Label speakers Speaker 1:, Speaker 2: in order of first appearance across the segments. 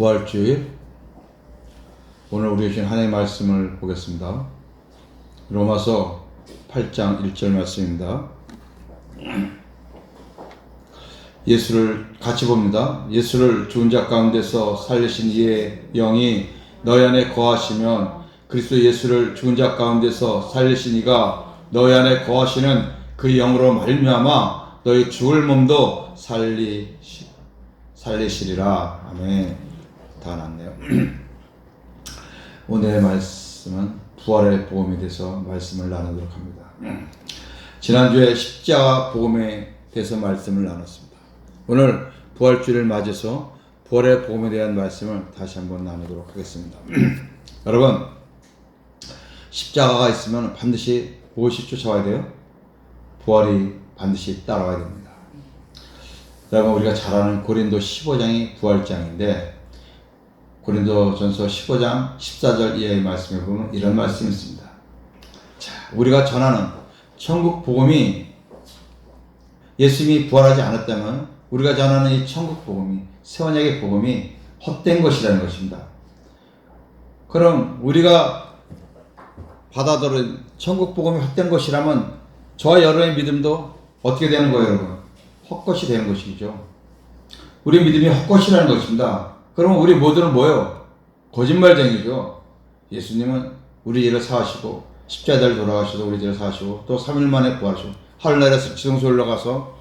Speaker 1: 부활주일, 오늘 우리 주신 하나님의 말씀을 보겠습니다. 로마서 8장 1절 말씀입니다. 예수를 같이 봅니다. 예수를 죽은 자 가운데서 살리신 이의 영이 너희 안에 거하시면 그리스도 예수를 죽은 자 가운데서 살리신 이가 너희 안에 거하시는 그 영으로 말미암아 너희 죽을 몸도 살리시리라. 아멘. 다 났네요. 오늘의 말씀은 부활의 복음에 대해서 말씀을 나누도록 합니다. 지난주에 십자가 복음에 대해서 말씀을 나눴습니다. 오늘 부활주일을 맞이해서 부활의 복음에 대한 말씀을 다시 한번 나누도록 하겠습니다. 여러분, 십자가가 있으면 반드시 무엇이 쫓아와야 돼요? 부활이 반드시 따라와야 됩니다. 여러분, 우리가 잘 아는 고린도 15장이 부활장인데 고린도전서 15장 14절 이하의 말씀에 보면 이런 말씀이 있습니다. 자, 우리가 전하는 천국 복음이 예수님이 부활하지 않았다면 우리가 전하는 이 천국 복음이, 새 언약의 복음이 헛된 것이라는 것입니다. 그럼 우리가 받아들인 천국 복음이 헛된 것이라면 저와 여러분의 믿음도 어떻게 되는 거예요, 여러분? 헛것이 되는 것이죠. 우리 믿음이 헛것이라는 것입니다. 그러면 우리 모두는 뭐예요? 거짓말쟁이죠. 예수님은 우리 죄를 사하시고 십자가를 돌아가시고 우리 죄를 사하시고 또 3일 만에 부활하시고 하늘나라에서 지성소에 올라가서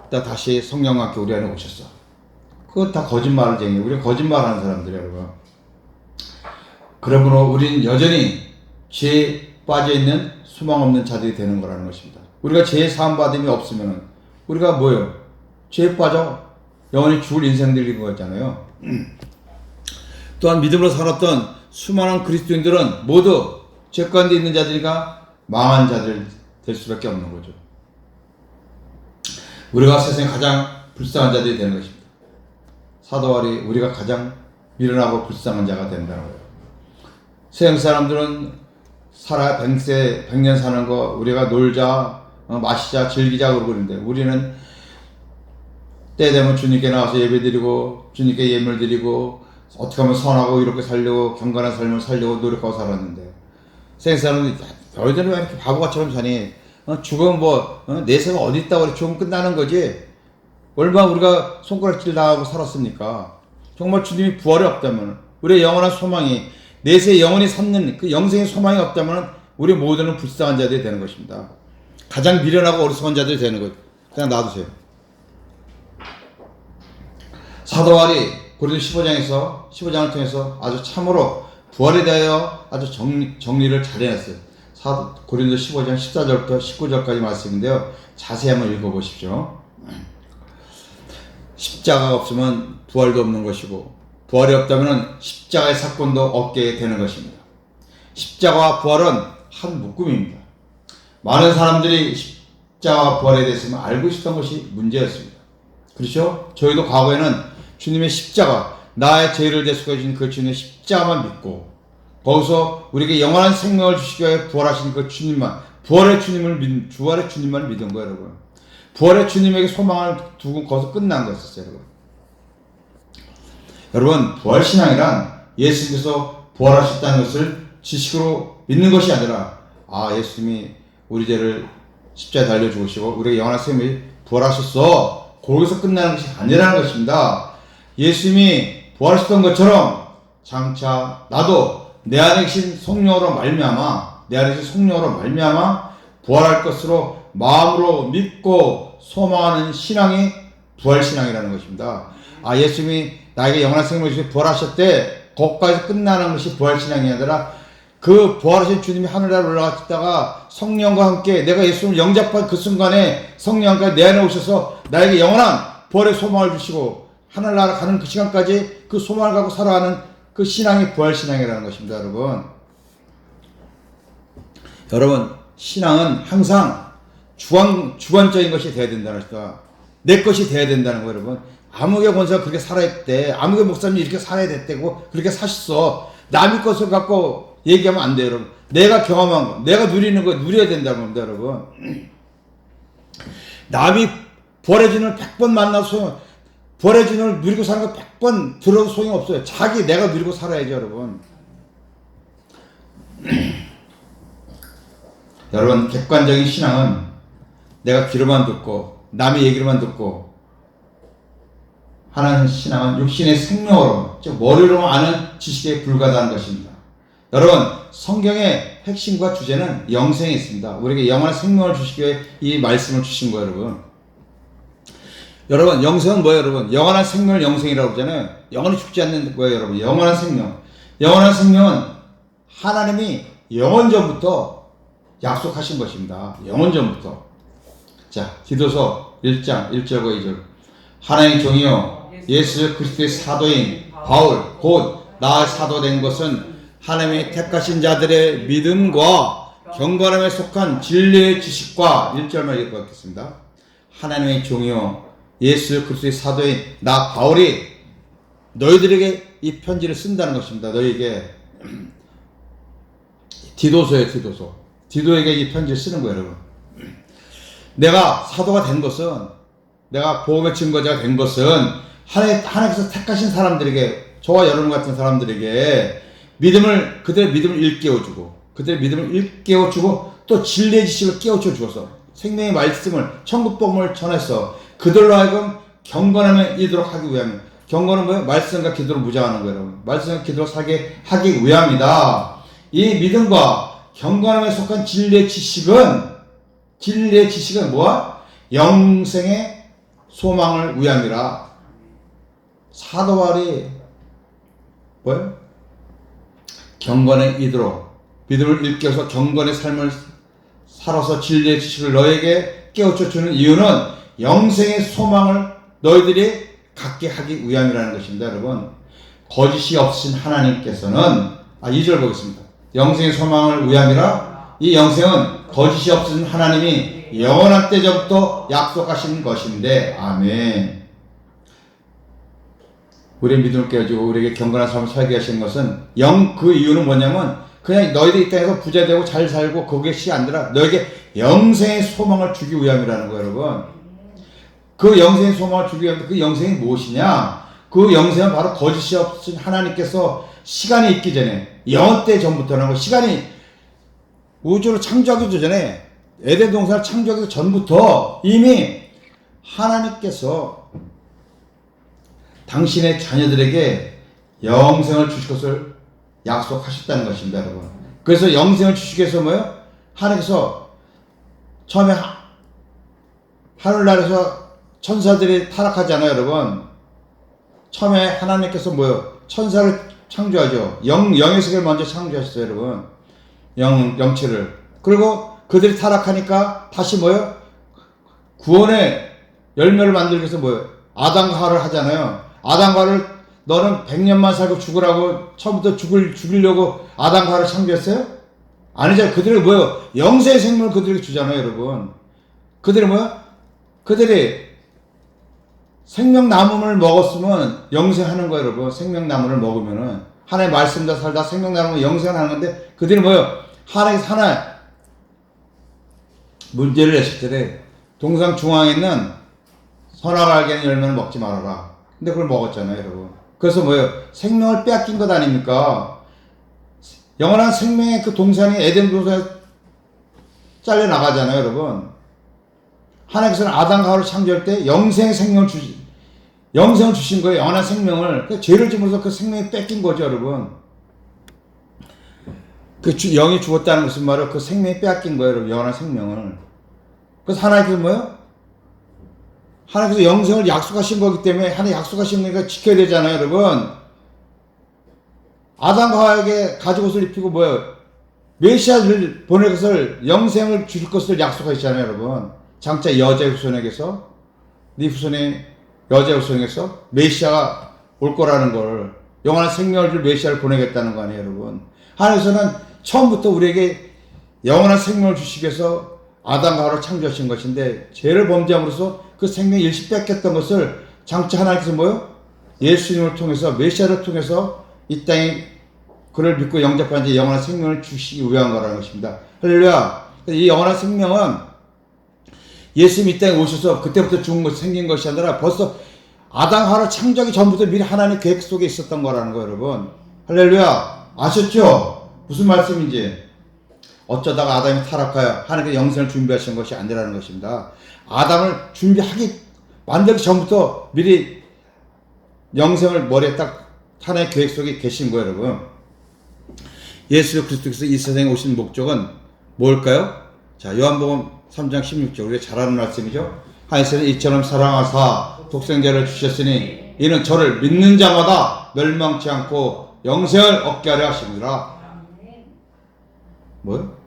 Speaker 1: 다시 성령과 함께 우리 안에 오셨어. 그거 다 거짓말쟁이에요. 우리가 거짓말하는 사람들이에요, 여러분. 그러므로 우리는 여전히 죄에 빠져있는 소망 없는 자들이 되는 거라는 것입니다. 우리가 죄 사함 받음이 없으면 우리가 뭐예요? 죄에 빠져 영원히 죽을 인생들인 거잖아요. 또한 믿음으로 살았던 수많은 그리스도인들은 모두 죄 가운데 있는 자들이가 망한 자들 될 수밖에 없는 거죠. 우리가 세상에 가장 불쌍한 자들이 되는 것입니다. 사도월이 우리가 가장 미련하고 불쌍한 자가 된다는 거예요. 세상 사람들은 살아 100년 사는 거 우리가 놀자, 마시자, 즐기자 그러고 그러는데 우리는 때 되면 주님께 나와서 예배드리고 주님께 예물 드리고 어떻게 하면 선하고 이렇게 살려고 경건한 삶을 살려고 노력하고 살았는데 세상 사람들이 너희들은 왜 이렇게 바보같처럼 사니? 죽으면 내 생은 어디 있다고 그래? 죽으면 끝나는 거지. 얼마나 우리가 손가락질 당하고 살았습니까? 정말 주님이 부활이 없다면 우리의 영원한 소망이 내세 영원히 삼는 그 영생의 소망이 없다면 우리 모두는 불쌍한 자들이 되는 것입니다. 가장 미련하고 어리석은 자들이 되는 것. 그냥 놔두세요. 사도 바울이 고린도 15장을 통해서 아주 참으로 부활에 대하여 아주 정리를 잘 해놨어요. 고린도 15장 14절부터 19절까지 말씀인데요. 자세히 한번 읽어보십시오. 십자가가 없으면 부활도 없는 것이고 부활이 없다면 십자가의 사건도 없게 되는 것입니다. 십자가와 부활은 한 묶음입니다. 많은 사람들이 십자가와 부활에 대해서 알고 있었던 것이 문제였습니다. 그렇죠? 저희도 과거에는 주님의 십자가, 나의 죄를 대속해 주신 그 주님의 십자가만 믿고 거기서 우리에게 영원한 생명을 주시기 위해 부활하신 그 주님만, 부활의 주님만 믿은 거예요, 여러분. 부활의 주님에게 소망을 두고 거기서 끝난 거였어요, 여러분. 여러분, 부활신앙이란 예수님께서 부활하셨다는 것을 지식으로 믿는 것이 아니라 예수님이 우리 죄를 십자가에 달려 죽으시고 우리에게 영원한 생명이 부활하셨어. 거기서 끝나는 것이 아니라는 것입니다. 예수님이 부활하셨던 것처럼 장차 나도 내 안에 계신 성령으로 말미암아 부활할 것으로 마음으로 믿고 소망하는 신앙이 부활신앙이라는 것입니다. 예수님이 나에게 영원한 생명을 주시고 부활하셨대. 거기까지 끝나는 것이 부활신앙이 아니라 그 부활하신 주님이 하늘나라에 올라갔다가 성령과 함께 내가 예수님을 영접한 그 순간에 성령과 내 안에 오셔서 나에게 영원한 부활의 소망을 주시고 하늘나라 가는 그 시간까지 그 소망을 갖고 살아가는 그 신앙이 부활신앙이라는 것입니다, 여러분. 여러분, 신앙은 항상 주관적인 것이 되어야 된다는 것이다. 내 것이 되어야 된다는 거예요, 여러분. 아무개 권사가 그렇게 살아있대. 아무개 목사님이 이렇게 살아야 됐대고 그렇게 사셨어. 남의 것을 갖고 얘기하면 안 돼요, 여러분. 내가 경험한 거, 내가 누리는 거 누려야 된다는 겁니다, 여러분. 남이 부활해주는 100번 만나서 부활의 주님을 누리고 사는 거 100번 들어도 소용이 없어요. 내가 누리고 살아야죠, 여러분. 여러분, 객관적인 신앙은 내가 귀로만 듣고 남의 얘기로만 듣고 하는 신앙은 육신의 생명으로, 즉 머리로 아는 지식에 불과하다는 것입니다. 여러분, 성경의 핵심과 주제는 영생에 있습니다. 우리에게 영원한 생명을 주시기 위해 이 말씀을 주신 거예요, 여러분. 여러분, 영생은 뭐예요, 여러분? 영원한 생명을 영생이라고 하잖아요. 영원히 죽지 않는 거예요, 여러분. 영원한 생명. 영원한 생명은 하나님이 영원전부터 약속하신 것입니다. 영원전부터. 자, 디도서 1장 1절과 2절. 하나님의 종이요 예수 그리스도의 사도인 바울 곧 나 사도된 것은 하나님의 택하신 자들의 믿음과 경건함에 속한 진리의 지식과 1절만 읽어보겠습니다. 하나님의 종이요 예수 그리스도의 사도인 나 바울이 너희들에게 이 편지를 쓴다는 것입니다. 너희에게 디도서예요, 디도서. 디도에게 이 편지를 쓰는 거예요, 여러분. 내가 사도가 된 것은, 내가 복음의 증거자가 된 것은 하나님께서 택하신 사람들에게, 저와 여러분 같은 사람들에게 그들의 믿음을 일깨워주고, 또 진리의 지식을 깨우쳐 주어서 생명의 말씀을, 천국 복음을 전해서 그들로 하여금 경건함에 이르도록 하기 위함입니다. 경건은 뭐예요? 말씀과 기도로 무장하는 거예요, 여러분. 말씀과 기도로 살게 하기 위함이다. 이 믿음과 경건함에 속한 진리의 지식은 뭐야? 영생의 소망을 위함이라. 사도 바울이 뭐예요? 경건에 이르도록 믿음을 일깨워서 경건의 삶을 살아서 진리의 지식을 너에게 깨우쳐 주는 이유는 영생의 소망을 너희들이 갖게 하기 위함이라는 것입니다, 여러분. 거짓이 없으신 하나님께서는 2절 보겠습니다. 영생의 소망을 위함이라. 이 영생은 거짓이 없으신 하나님이 영원한 때 전부터 약속하신 것인데, 아멘. 우리의 믿음을 깨워주고 우리에게 경건한 삶을 살게 하시는 것은 그 이유는 뭐냐면 그냥 너희들 이 땅에서 부자 되고 잘 살고 그것이 아니라 너에게 영생의 소망을 주기 위함이라는 거예요, 여러분. 그 영생의 소망을 주기 위함인데 그 영생이 무엇이냐? 그 영생은 바로 거짓이 없으신 하나님께서 시간이 있기 전에, 영원 때 전부터라고, 시간이 우주를 창조하기도 전에, 에덴 동산을 창조하기도 전부터 이미 하나님께서 당신의 자녀들에게 영생을 주실 것을 약속하셨다는 것입니다, 여러분. 그래서 영생을 주시기 위해서 뭐예요? 하나님께서 처음에 하늘나라에서 천사들이 타락하잖아요, 여러분. 처음에 하나님께서 뭐예요? 천사를 창조하죠. 영의 세계를 먼저 창조하셨어요, 여러분. 영체를. 그리고 그들이 타락하니까 다시 뭐예요? 구원의 열매를 만들기 위해서 뭐예요? 아담과 하와를 하잖아요. 아담과 하와를 너는 100년만 살고 죽으라고 처음부터 죽이려고 아담과 하와를 창조했어요? 아니죠. 그들이 뭐예요? 영생의 생명을 그들에게 주잖아요, 여러분. 그들이 뭐야? 그들이 생명나무를 먹었으면 영생하는 거예요, 여러분. 생명나무를 먹으면은 하나의 말씀다 살다 생명나무는 영생하는 건데, 그들이 뭐예요? 하나님께서 하나 문제를 내실 때 동상 중앙에 있는 선악을 알게 하는 열매를 먹지 말아라. 근데 그걸 먹었잖아요, 여러분. 그래서 뭐예요? 생명을 빼앗긴 것 아닙니까? 영원한 생명의 그 동산이 에덴 동산에 잘려 나가잖아요, 여러분. 하나님께서는 아담과 하와를 창조할 때 영생의 생명을 주신 거예요. 영원한 생명을. 죄를 지으면서 그 생명이 뺏긴 거죠, 여러분. 영이 죽었다는 것은 말이에요. 그 생명이 빼앗긴 거예요, 여러분. 영원한 생명을. 그래서 하나님께서 뭐예요? 하나님께서 영생을 약속하신 거기 때문에 하나님 약속하신 거니까 지켜야 되잖아요, 여러분. 아담과 하와에게 가죽옷을 입히고 뭐예요? 메시아를 보낼 것을, 영생을 주실 것을 약속하셨잖아요, 여러분. 장차 여자의 후손에게서, 네 후손의 여자의 후손에게서 메시아가 올 거라는 걸, 영원한 생명을 줄 메시아를 보내겠다는 거 아니에요, 여러분. 하나님께서는 처음부터 우리에게 영원한 생명을 주시기 위해서 아담과 하와를 창조하신 것인데, 죄를 범죄함으로써 그 생명이 일시 뺏겼던 것을 장차 하나님께서 뭐요? 예수님을 통해서, 메시아를 통해서 이 땅에 그를 믿고 영접한 자 영원한 생명을 주시기 위한 거라는 것입니다. 할렐루야. 이 영원한 생명은 예수님이 이 땅에 오셔서 그때부터 죽은 것이 생긴 것이 아니라 벌써 아담 하루 창조하기 전부터 미리 하나님 계획 속에 있었던 거라는 거예요, 여러분. 할렐루야. 아셨죠? 무슨 말씀인지. 어쩌다가 아담이 타락하여 하나님께 영생을 준비하신 것이 아니라는 것입니다. 아담을 만들기 전부터 미리 영생을 머리에 딱 하나님의 계획 속에 계신 거예요, 여러분. 예수 그리스도께서 이 세상에 오신 목적은 뭘까요? 자, 요한복음 3장 16절, 우리가 잘 아는 말씀이죠. 하나님께서는 이처럼 사랑하사 독생자를 주셨으니 이는 저를 믿는 자마다 멸망치 않고 영생을 얻게 하려 하십니다. 뭐요?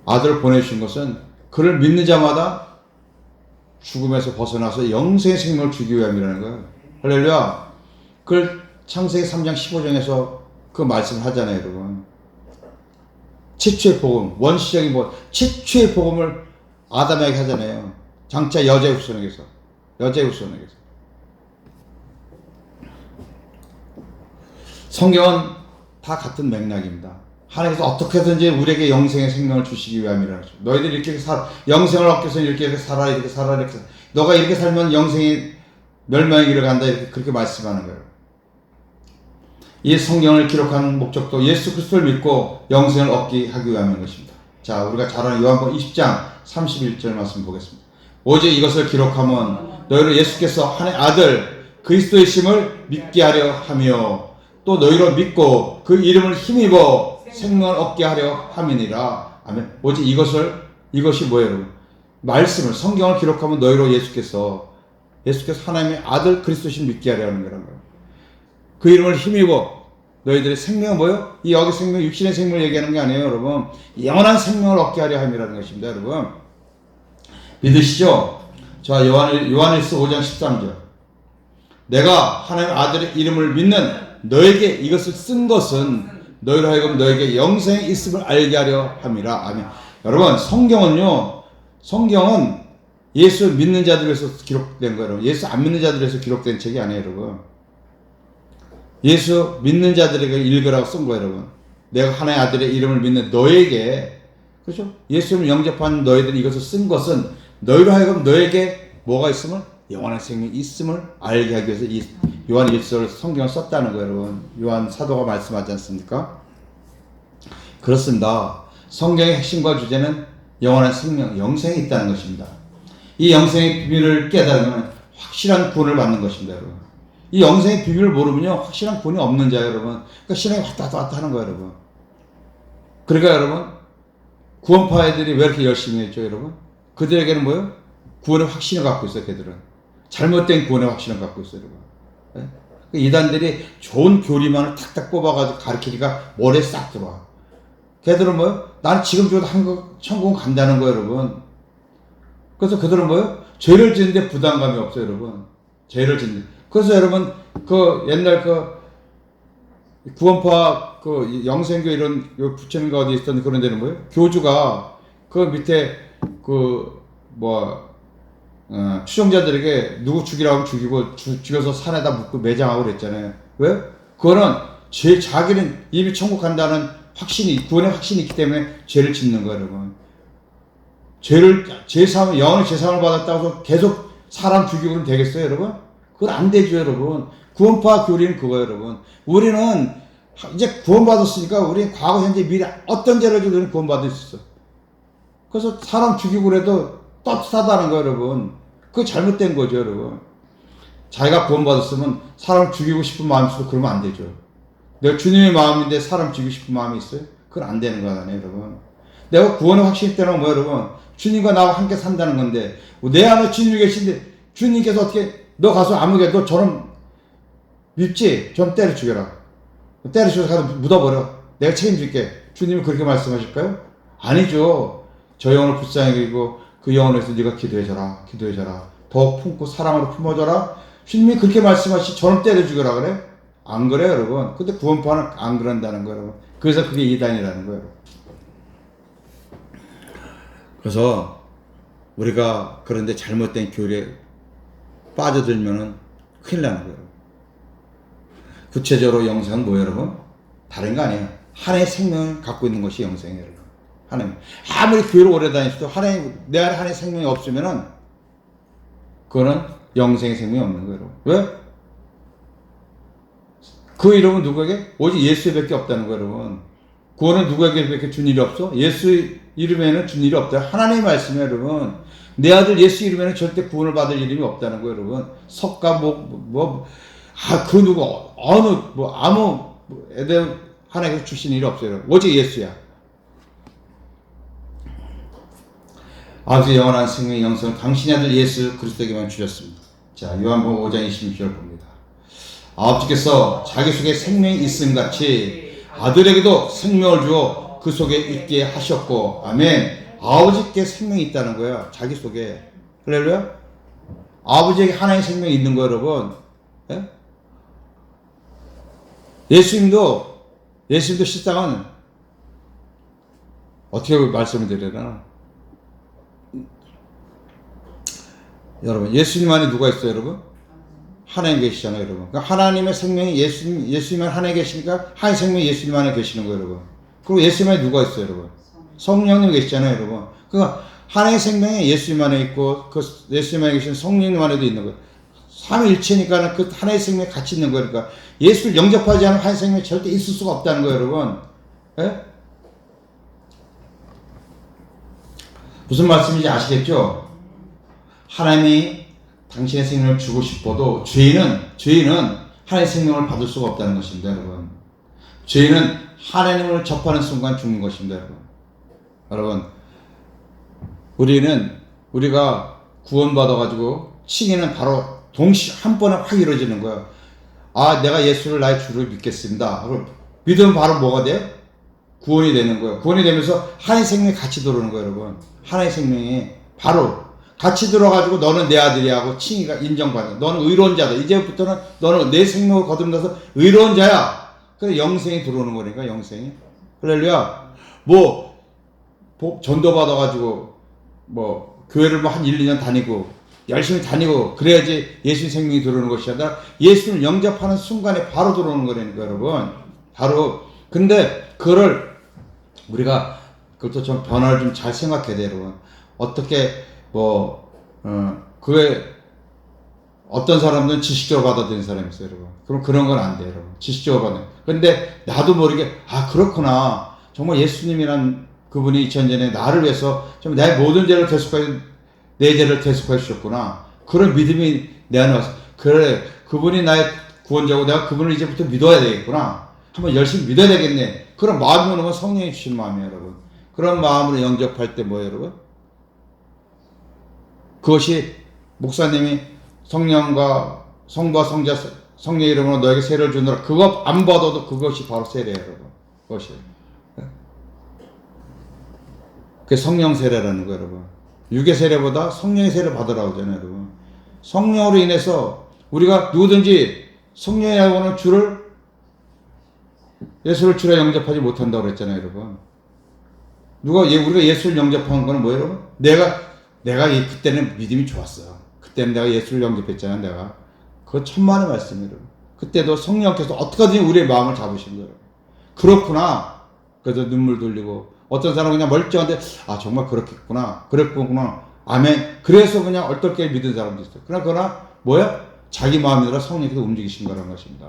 Speaker 1: 아들을 보내주신 것은 그를 믿는 자마다 죽음에서 벗어나서 영생의 생명을 주기 위함이라는 거예요. 할렐루야. 그걸 창세기 3장 15절에서 그 말씀을 하잖아요, 여러분. 최초의 복음, 원시적인 복음, 최초의 복음을 아담에게 하잖아요. 장차 여자의 후손에게서. 성경은 다 같은 맥락입니다. 하나님께서 어떻게든지 우리에게 영생의 생명을 주시기 위함이라는 거죠. 너희들이 이렇게 영생을 얻기 위해서 이렇게 살아. 너가 이렇게 살면 영생이 멸망의 길을 간다. 이렇게 그렇게 말씀하는 거예요. 이 성경을 기록하는 목적도 예수 그리스도를 믿고 영생을 얻게 하기 위함인 것입니다. 자, 우리가 잘 아는 요한복음 20장 31절 말씀 보겠습니다. 오직 이것을 기록하면 너희로 예수께서 하나님의 아들 그리스도이심을 믿게 하려 하며 또 너희로 믿고 그 이름을 힘입어 생명을 얻게 하려 함이니라. 아멘. 오직 이것이 뭐예요, 여러분? 말씀을, 성경을 기록하면 너희로 예수께서 하나님의 아들 그리스도이심을 믿게 하려 하는 거란 거예요. 그 이름을 힘입어 너희들의 생명은 뭐예요? 이 여기 생명, 육신의 생명을 얘기하는 게 아니에요, 여러분. 영원한 생명을 얻게 하려 함이라는 것입니다, 여러분. 믿으시죠? 자, 요한일서 5장 13절. 내가 하나님의 아들의 이름을 믿는 너에게 이것을 쓴 것은 너희로 하여금 너에게 영생이 있음을 알게 하려 함이라. 아멘. 여러분, 성경은 예수 믿는 자들을 위해서 기록된 거예요, 여러분. 예수 안 믿는 자들을 위해서 기록된 책이 아니에요, 여러분. 예수 믿는 자들에게 읽으라고 쓴 거예요, 여러분. 내가 하나님의 아들의 이름을 믿는 너에게, 그렇죠? 예수님을 영접한 너희들이 이것을 쓴 것은 너희로 하여금 너에게 뭐가 있음을? 영원한 생명이 있음을 알게 하기 위해서 이 요한 1서를 성경을 썼다는 거예요, 여러분. 요한 사도가 말씀하지 않습니까? 그렇습니다. 성경의 핵심과 주제는 영원한 생명, 영생이 있다는 것입니다. 이 영생의 비밀을 깨달으면 확실한 구원을 받는 것입니다, 여러분. 이 영생의 비밀을 모르면요, 확실한 구원이 없는 자예요, 여러분. 그러니까 신앙이 왔다 하는 거예요, 여러분. 그러니까 여러분, 구원파 애들이 왜 이렇게 열심히 했죠, 여러분? 그들에게는 뭐예요? 구원의 확신을 갖고 있어요, 걔들은. 잘못된 구원의 확신을 갖고 있어요, 여러분. 네? 이단들이 좋은 교리만을 탁탁 뽑아가지고 가르치기가 머리에 싹 들어와. 걔들은 뭐예요? 나는 지금 줘도 천국 간다는 거예요, 여러분. 그래서 그들은 뭐예요? 죄를 짓는데 부담감이 없어요, 여러분. 죄를 짓는데. 그래서 여러분, 옛날 구원파, 영생교 이런, 부처님과 어디 있던 그런 데는 뭐예요? 교주가 그 밑에, 추종자들에게 누구 죽이라고 하면 죽이고, 죽여서 산에다 묻고 매장하고 그랬잖아요. 왜? 그거는 자기는 이미 천국 간다는 구원의 확신이 있기 때문에 죄를 짓는 거예요, 여러분. 영원히 제사함을 받았다고 해서 계속 사람 죽이고 그러면 되겠어요, 여러분? 그건 안 되죠, 여러분. 구원파 교리는 그거예요, 여러분. 우리는 이제 구원받았으니까 우리는 과거, 현재, 미래 어떤 죄를 지어도 구원받을 수 있어. 그래서 사람 죽이고 그래도 떳떳하다는 거예요, 여러분. 그거 잘못된 거죠, 여러분. 자기가 구원받았으면 사람 죽이고 싶은 마음이 있어도 그러면 안 되죠. 내가 주님의 마음인데 사람 죽이고 싶은 마음이 있어요? 그건 안 되는 거잖아요, 여러분. 내가 구원의 확신이 있다는 건 뭐예요, 여러분? 주님과 나와 함께 산다는 건데, 내 안에 주님이 계신데, 주님께서 어떻게, 너 가서 아무개, 너 저런 밉지? 좀 때려 죽여라. 때려 죽여서 가서 묻어버려. 내가 책임질게. 주님이 그렇게 말씀하실까요? 아니죠. 저 영혼을 불쌍히 여기고 그 영혼을 위해서 네가 기도해줘라. 더욱 품고 사랑으로 품어줘라. 주님이 그렇게 말씀하시, 저런 때려 죽여라 그래? 안 그래요, 여러분. 근데 구원파는 안 그런다는 거예요, 여러분. 그래서 그게 이단이라는 거예요. 그래서 우리가 그런데 잘못된 교리에 빠져들면은 큰일 나는 거예요. 구체적으로 영생은 뭐예요, 여러분? 다른 거 아니에요. 하나님의 생명을 갖고 있는 것이 영생이에요, 여러분. 하나님. 아무리 교회를 오래 다니셔도 내 안에 하나님의 생명이 없으면은 그거는 영생의 생명이 없는 거예요. 왜? 그 이름은 누구에게? 오직 예수에밖에 없다는 거예요, 여러분. 구원은 누구에게밖에 준 일이 없어? 예수 이름에는 준 일이 없다. 하나님의 말씀이에요, 여러분. 내 아들 예수 이름에는 절대 구원을 받을 이름이 없다는 거예요, 여러분. 석가 그 누구 어느 아무 애들 하나님께서 주신 일이 없어요, 여러분. 오직 예수야. 아버지의 영원한 생명의 영성을 당신의 아들 예수 그리스도에게만 주셨습니다. 자, 요한복음 5장 26절 봅니다. 아버지께서 자기 속에 생명이 있음 같이 아들에게도 생명을 주어 그 속에 있게 하셨고, 아멘. 아버지께 생명이 있다는 거야, 자기 속에. 할렐루야. 아버지에게 하나의 생명이 있는 거예요, 여러분. 예? 예수님도 실상은 어떻게 말씀을 드려야 여러분, 예수님 안에 누가 있어요, 여러분? 하나님 계시잖아요, 여러분. 그러니까 하나님의 생명이 예수님 안에 하나님 계시니까 하나님 생명이 예수님 안에 계시는 거예요, 여러분. 그리고 예수님 안에 누가 있어요, 여러분? 성령님 계시잖아요, 여러분. 그러니까 하나님의 생명이 예수님 안에 있고 그 예수님 안에 계신 성령님 안에도 있는 거예요. 삼위일체니까 그 하나의 생명이 같이 있는 거예요. 그러니까 예수를 영접하지 않은 하나의 생명이 절대 있을 수가 없다는 거예요, 여러분. 예? 무슨 말씀인지 아시겠죠? 하나님이 당신의 생명을 주고 싶어도 죄인은 하나님의 생명을 받을 수가 없다는 것입니다, 여러분. 죄인은 하나님을 접하는 순간 죽는 것입니다, 여러분. 우리가 구원받아가지고 칭의는 바로 한 번에 확 이루어지는 거예요. 아, 내가 예수를 나의 주로 믿겠습니다. 믿으면 바로 뭐가 돼요? 구원이 되는 거예요. 구원이 되면서 하나의 생명이 같이 들어오는 거예요, 여러분. 하나의 생명이 바로 같이 들어가지고 너는 내 아들이야 하고 칭의가 인정받는. 너는 의로운 자다. 이제부터는 너는 내 생명을 거듭나서 의로운 자야. 그래서 영생이 들어오는 거니까, 영생이. 할렐루야. 전도 받아가지고 교회를 한 1, 2년 다니고 열심히 다니고 그래야지 예수의 생명이 들어오는 것이 아니라 예수를 영접하는 순간에 바로 들어오는 거라니까, 여러분. 바로. 근데 그거를 우리가 그것도 좀 변화를 좀 잘 생각해야 돼요, 여러분. 어떻게 그게 어떤 사람들은 지식적으로 받아들이는 사람이 있어요, 여러분. 그럼 그런 건 안 돼요, 여러분. 지식적으로 받아들이는. 근데 나도 모르게 그렇구나. 정말 예수님이란 그분이 2000년에 나를 위해서 좀 내 모든 죄를 내 죄를 대속해 주셨구나. 그런 믿음이 내 안에 와서, 그래, 그분이 나의 구원자고 내가 그분을 이제부터 믿어야 되겠구나. 한번 열심히 믿어야 되겠네. 그런 마음이 오는 건 성령이 주신 마음이에요, 여러분. 그런 마음으로 영접할 때 뭐예요, 여러분? 그것이 목사님이 성령과 성부와 성령의 이름으로 너에게 세례를 주느라, 그거 안 받아도 그것이 바로 세례예요, 여러분. 그것이. 그게 성령 세례라는 거예요, 여러분. 육의 세례보다 성령의 세례를 받으라고 하잖아요, 여러분. 성령으로 인해서 우리가 누구든지 성령이라고는 예수를 주로 영접하지 못한다고 그랬잖아요, 여러분. 우리가 예수를 영접한 거는 뭐예요, 여러분? 내가 그때는 믿음이 좋았어요. 그때는 내가 예수를 영접했잖아요, 내가. 그거 천만의 말씀이에요, 여러분. 그때도 성령께서 어떻게든 우리의 마음을 잡으신 거예요. 그렇구나. 그래서 눈물 돌리고, 어떤 사람은 그냥 멀쩡한데, 정말 그랬구나. 아멘. 그래서 그냥 얼떨결에 믿은 사람도 있어요. 그러나 뭐야? 자기 마음이라 성령께서 움직이신 거라는 것입니다.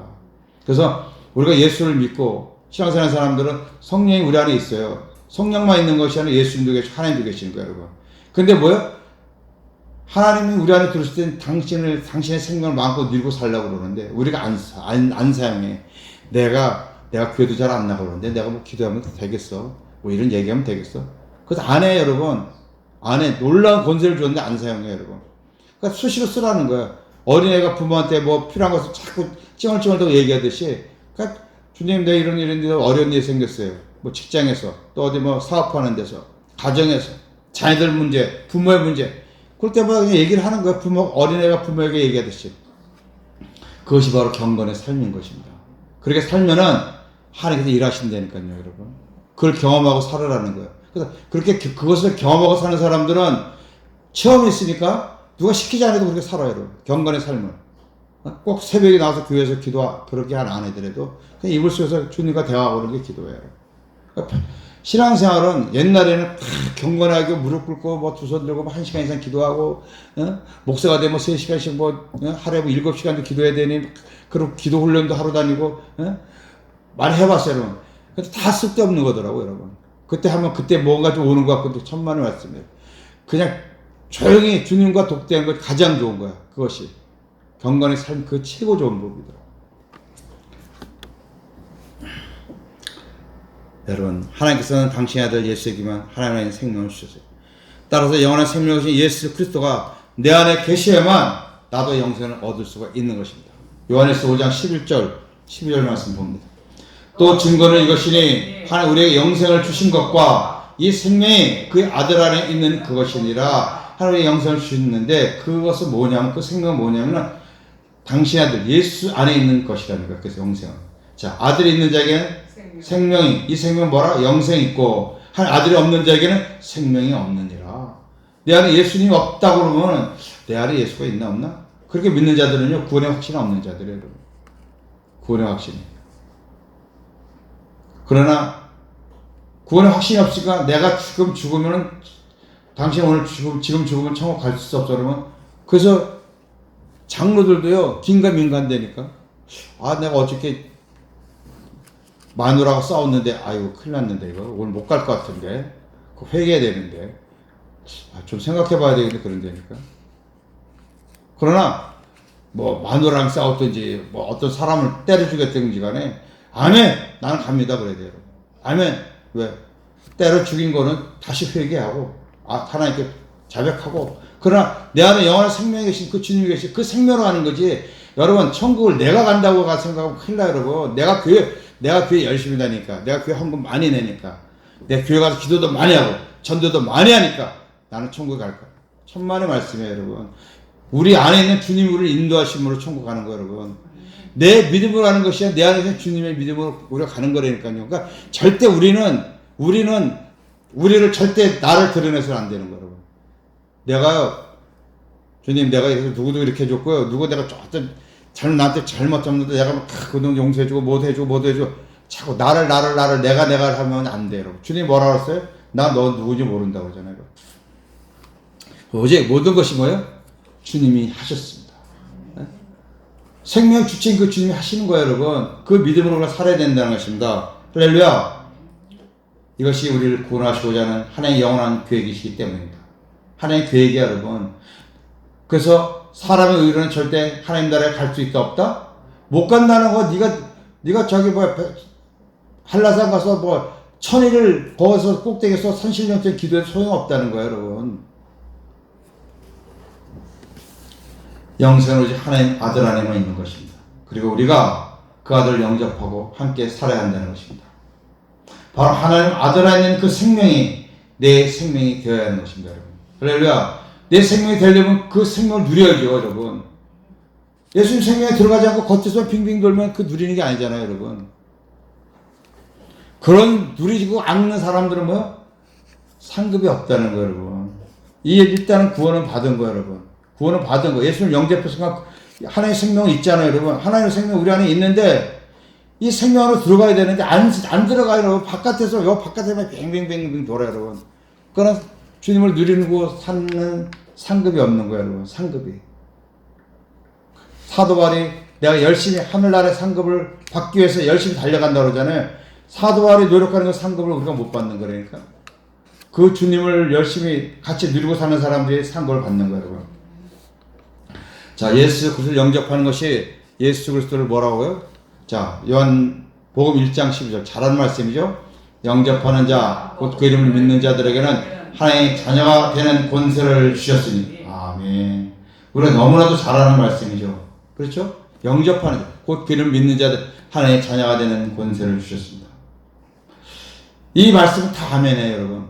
Speaker 1: 그래서 우리가 예수를 믿고 신앙생활하는 사람들은 성령이 우리 안에 있어요. 성령만 있는 것이 아니라 예수님도 계시고 하나님도 계시는 거예요, 여러분. 근데 뭐야? 하나님이 우리 안에 들어오실 땐 당신의 생명을 마음껏 누리고 살려고 그러는데, 우리가 안 사용해. 내가 교회도 잘 안 나가고 그러는데, 내가 기도하면 되겠어? 이런 얘기하면 되겠어? 그래서 안 해, 여러분. 안 해. 놀라운 권세를 줬는데 안 사용해, 여러분. 그러니까 수시로 쓰라는 거야. 어린애가 부모한테 필요한 것을 자꾸 찡얼찡얼 얘기하듯이, 그러니까 주님, 내가 이런 어려운 일이 생겼어요. 직장에서, 또 어디 사업하는 데서, 가정에서, 자녀들 문제, 부모의 문제. 그럴 때마다 그냥 얘기를 하는 거야. 어린애가 부모에게 얘기하듯이. 그것이 바로 경건의 삶인 것입니다. 그렇게 살면은 하나님께서 일하신다니까요, 여러분. 그걸 경험하고 살아라는 거예요. 그래서 그것을 경험하고 사는 사람들은 체험이 있으니까 누가 시키지 않아도 그렇게 살아요, 여러분. 경건의 삶을. 꼭 새벽에 나와서 교회에서 그렇게 안 하더라도 그냥 이불 속에서 주님과 대화하고 그런 게 기도예요. 그러니까 신앙생활은 옛날에는 경건하게 무릎 꿇고 뭐 두 손 들고 뭐 1시간 이상 기도하고, 목사가 되면 3시간씩 뭐, 하루에 뭐 7시간도 기도해야 되니, 그리고 기도 훈련도 하러 다니고, 많이 해봤어요, 여러분. 근데 다 쓸데없는 거더라고요, 여러분. 그때 하면 그때 뭔가 좀 오는 것 같고, 천만의 말씀이에요. 그냥 조용히 주님과 독대하는 것 가장 좋은 거야, 그것이. 경건의 삶 그 최고 좋은 법이더라고요. 여러분, 하나님께서는 당신의 아들 예수에게만 하나님의 생명을 주셨어요. 따라서 영원한 생명을 주신 예수 그리스도가 내 안에 계셔야만 나도 영생을 얻을 수가 있는 것입니다. 요한일서 5장 11절, 12절 말씀 봅니다. 또 증거는 이것이니 하나님 우리에게 영생을 주신 것과 이 생명이 그의 아들 안에 있는 그것이니라. 하나님의 영생을 주셨는데 그것은 뭐냐면, 그 생명은 뭐냐면 당신의 아들 예수 안에 있는 것이라는 거예요. 그래서 영생은. 자, 아들이 있는 자에게는 생명이, 이 생명은 뭐라? 영생이 있고, 한 아들이 없는 자에게는 생명이 없느니라. 내 안에 예수님이 없다고 그러면 내 안에 예수가 있나 없나? 그렇게 믿는 자들은요, 구원의 확신이 없는 자들이에요, 여러분. 구원의 확신이. 그러나 구원의 확신이 없으니까 내가 지금 죽으면은, 당신 오늘 지금 죽으면 천국 갈 수 없어 그러면, 그래서 장로들도요, 긴가민가되니까, 아, 내가 어저께 마누라가 싸웠는데, 아이고, 큰일 났는데, 이거. 오늘 못 갈 것 같은데. 회개해야 되는데. 좀 생각해 봐야 되겠는데, 그런다니까. 그러나, 뭐, 마누라랑 싸웠든지, 뭐, 어떤 사람을 때려 죽였든지 간에, 아멘! 나는 갑니다. 그래야 돼요. 아멘! 왜? 때려 죽인 거는 다시 회개하고, 하나님께 자백하고, 그러나, 내 안에 영원한 생명이 계신 그 주님이 계신 그 생명으로 가는 거지, 여러분, 천국을 내가 간다고 생각하면 큰일 나요, 여러분. 내가 교회 열심히 다니니까, 내가 교회 헌금 많이 내니까, 내가 교회 가서 기도도 많이 하고, 전도도 많이 하니까, 나는 천국에 갈 거야. 천만의 말씀이에요, 여러분. 우리 안에 있는 주님이 우리를 인도하심으로 천국 가는 거예요, 여러분. 내 믿음으로 가는 것이 아니라 내 안에 있는 주님의 믿음으로 우리가 가는 거라니까요. 그러니까 절대 우리를 절대 나를 드러내서는 안 되는 거예요, 여러분. 내가요, 주님, 내가 이래서 누구도 이렇게 해줬고요. 누구 내가 어떤 나한테 잘못했는데 내가 막 그동 용서해주고 뭐 해주고 자꾸 나를 내가 하면 안 돼요, 여러분. 주님 뭐라 그랬어요? 나 너 누구인지 모른다고 그러잖아요. 어제 모든 것이 뭐예요? 주님이 하셨습니다. 생명 주체인 그 주님이 하시는 거예요, 여러분. 그 믿음으로 우리가 살아야 된다는 것입니다. 할렐루야. 이것이 우리를 구원하시고자 하는 하나님의 영원한 계획이시기 때문입니다. 하나님의 계획이야, 여러분. 그래서 사람의 의로는 절대 하나님 나라에 갈 수 있다 없다? 못 간다는 거, 네가 저기 한라산 가서 천일을 거기서 꼭대기에서 산신령처럼 기도해도 소용없다는 거예요, 여러분. 영생은 오직 하나님 아들 안에만 있는 것입니다. 그리고 우리가 그 아들을 영접하고 함께 살아야 한다는 것입니다. 바로 하나님 아들 안에 있는 그 생명이 내 생명이 되어야 하는 것입니다, 여러분. 할렐루야. 내 생명이 되려면 그 생명을 누려야죠, 여러분. 예수님 생명에 들어가지 않고 겉에서 빙빙 돌면 그 누리는 게 아니잖아요, 여러분. 그런 누리지고 않는 사람들은 뭐요? 상급이 없다는 거예요, 여러분. 일단은 구원은 받은 거예요, 여러분. 구원은 받은 거예요. 예수님 영접했으니까 하나님의 생명이 있잖아요, 여러분. 하나님의 생명 우리 안에 있는데 이 생명 안으로 들어가야 되는데 안 들어가요, 여러분. 바깥에만 빙빙빙빙 돌아요, 여러분. 그러나 주님을 누리고 사는 상급이 없는 거예요, 여러분. 상급이. 사도 바울이 내가 열심히 하늘나라의 상급을 받기 위해서 열심히 달려간다고 그러잖아요. 사도 바울이 노력하는 그 상급을 우리가 못 받는 거라니까. 그 주님을 열심히 같이 누리고 사는 사람들이 상급을 받는 거예요, 여러분. 자, 예수 그리스도를 영접하는 것이 예수 그리스도를 뭐라고요? 자, 요한복음 1장 12절 잘하는 말씀이죠. 영접하는 자, 곧 그 이름을 믿는 자들에게는 하나님의 자녀가 되는 권세를 주셨으니. 아멘. 우리가 너무나도 잘하는 말씀이죠. 그렇죠? 영접하는 자, 곧 그 이름을 믿는 자들 하나님의 자녀가 되는 권세를 주셨습니다. 이 말씀은 다 아멘이에요, 여러분.